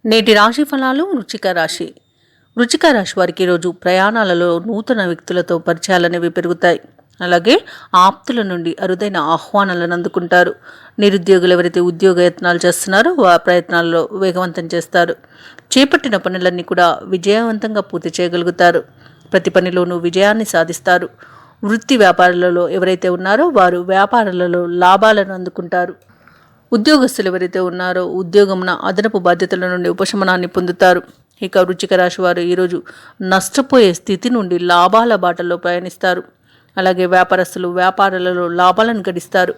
నేటి రాశి ఫలాలు. వృశ్చిక రాశి వారికి ఈరోజు ప్రయాణాలలో నూతన వ్యక్తులతో పరిచయాలు అనేవి పెరుగుతాయి. అలాగే ఆప్తుల నుండి అరుదైన ఆహ్వానాలను అందుకుంటారు. నిరుద్యోగులు ఎవరైతే ఉద్యోగ యత్నాలు చేస్తున్నారో ఆ ప్రయత్నాల్లో వేగవంతం చేస్తారు. చేపట్టిన పనులన్నీ కూడా విజయవంతంగా పూర్తి చేయగలుగుతారు. ప్రతి పనిలోనూ విజయాన్ని సాధిస్తారు. వృత్తి వ్యాపారాలలో ఎవరైతే ఉన్నారో వారు వ్యాపారాలలో లాభాలను అందుకుంటారు. ఉద్యోగస్తులు ఎవరైతే ఉన్నారో ఉద్యోగమున అదనపు బాధ్యతల నుండి ఉపశమనాన్ని పొందుతారు. ఇక వృశ్చిక రాశి వారు ఈరోజు నష్టపోయే స్థితి నుండి లాభాల బాటలో ప్రయాణిస్తారు. అలాగే వ్యాపారస్తులు వ్యాపారాలలో లాభాలను గడిస్తారు.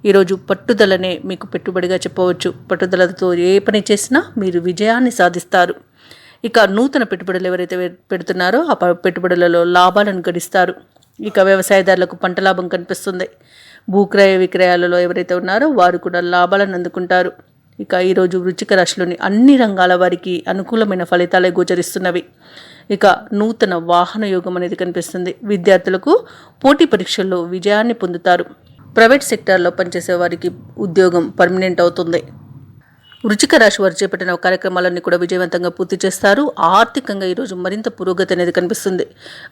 ఈరోజు పట్టుదలనే మీకు పెట్టుబడిగా చెప్పవచ్చు. పట్టుదలతో ఏ పని చేసినా మీరు విజయాన్ని సాధిస్తారు. ఇక నూతన పెట్టుబడులు ఎవరైతే పెడుతున్నారో ఆ పెట్టుబడులలో లాభాలను గడిస్తారు. ఇక వ్యవసాయదారులకు పంట లాభం కనిపిస్తుంది. భూక్రయ విక్రయాలలో ఎవరైతే ఉన్నారో వారు కూడా లాభాలను అందుకుంటారు. ఇక ఈరోజు వృశ్చిక రాశిలోని అన్ని రంగాల వారికి అనుకూలమైన ఫలితాలే గోచరిస్తున్నవి. ఇక నూతన వాహన యోగం అనేది కనిపిస్తుంది. విద్యార్థులకు పోటీ పరీక్షల్లో విజయాన్ని పొందుతారు. ప్రైవేట్ సెక్టార్లో పనిచేసే వారికి ఉద్యోగం పర్మనెంట్ అవుతుంది. వృశ్చిక రాశి వారు చేపట్టిన కార్యక్రమాలన్నీ కూడా విజయవంతంగా పూర్తి చేస్తారు. ఆర్థికంగా ఈరోజు మరింత పురోగతి అనేది కనిపిస్తుంది.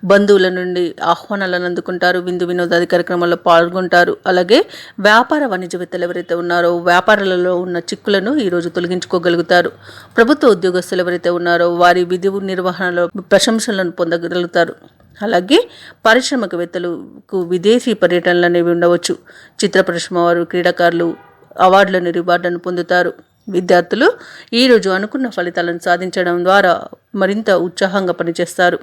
బంధువుల నుండి ఆహ్వానాలను అందుకుంటారు. విందు వినోదాది కార్యక్రమాల్లో పాల్గొంటారు. అలాగే వ్యాపార వాణిజ్యవేత్తలు ఎవరైతే ఉన్నారో వ్యాపారాలలో ఉన్న చిక్కులను ఈరోజు తొలగించుకోగలుగుతారు. ప్రభుత్వ ఉద్యోగస్తులు ఎవరైతే ఉన్నారో వారి విధి నిర్వహణలో ప్రశంసలను పొందగలుగుతారు. అలాగే పారిశ్రామికవేత్తలకు విదేశీ పర్యటనలు అనేవి ఉండవచ్చు. చిత్ర పరిశ్రమ వారు క్రీడాకారులు అవార్డులను రివార్డులను పొందుతారు. విద్యార్థులు ఈరోజు అనుకున్న ఫలితాలను సాధించడం ద్వారా మరింత ఉత్సాహంగా పనిచేస్తారు.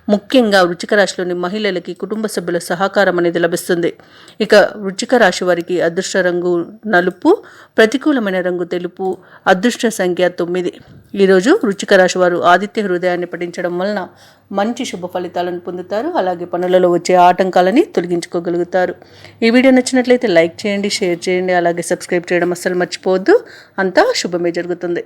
ముఖ్యంగా వృశ్చిక రాశిలోని మహిళలకి కుటుంబ సభ్యుల సహకారం అనేది లభిస్తుంది. ఇక వృశ్చిక రాశి వారికి అదృష్ట రంగు నలుపు, ప్రతికూలమైన రంగు తెలుపు, అదృష్ట సంఖ్య 9. ఈరోజు వృశ్చిక రాశి వారు ఆదిత్య హృదయాన్ని పఠించడం వలన మంచి శుభ ఫలితాలను పొందుతారు. అలాగే పనులలో వచ్చే ఆటంకాలని తొలగించుకోగలుగుతారు. ఈ వీడియో నచ్చినట్లయితే లైక్ చేయండి, షేర్ చేయండి, అలాగే సబ్స్క్రైబ్ చేయడం అస్సలు మర్చిపోవద్దు. అంతా శుభమే జరుగుతుంది.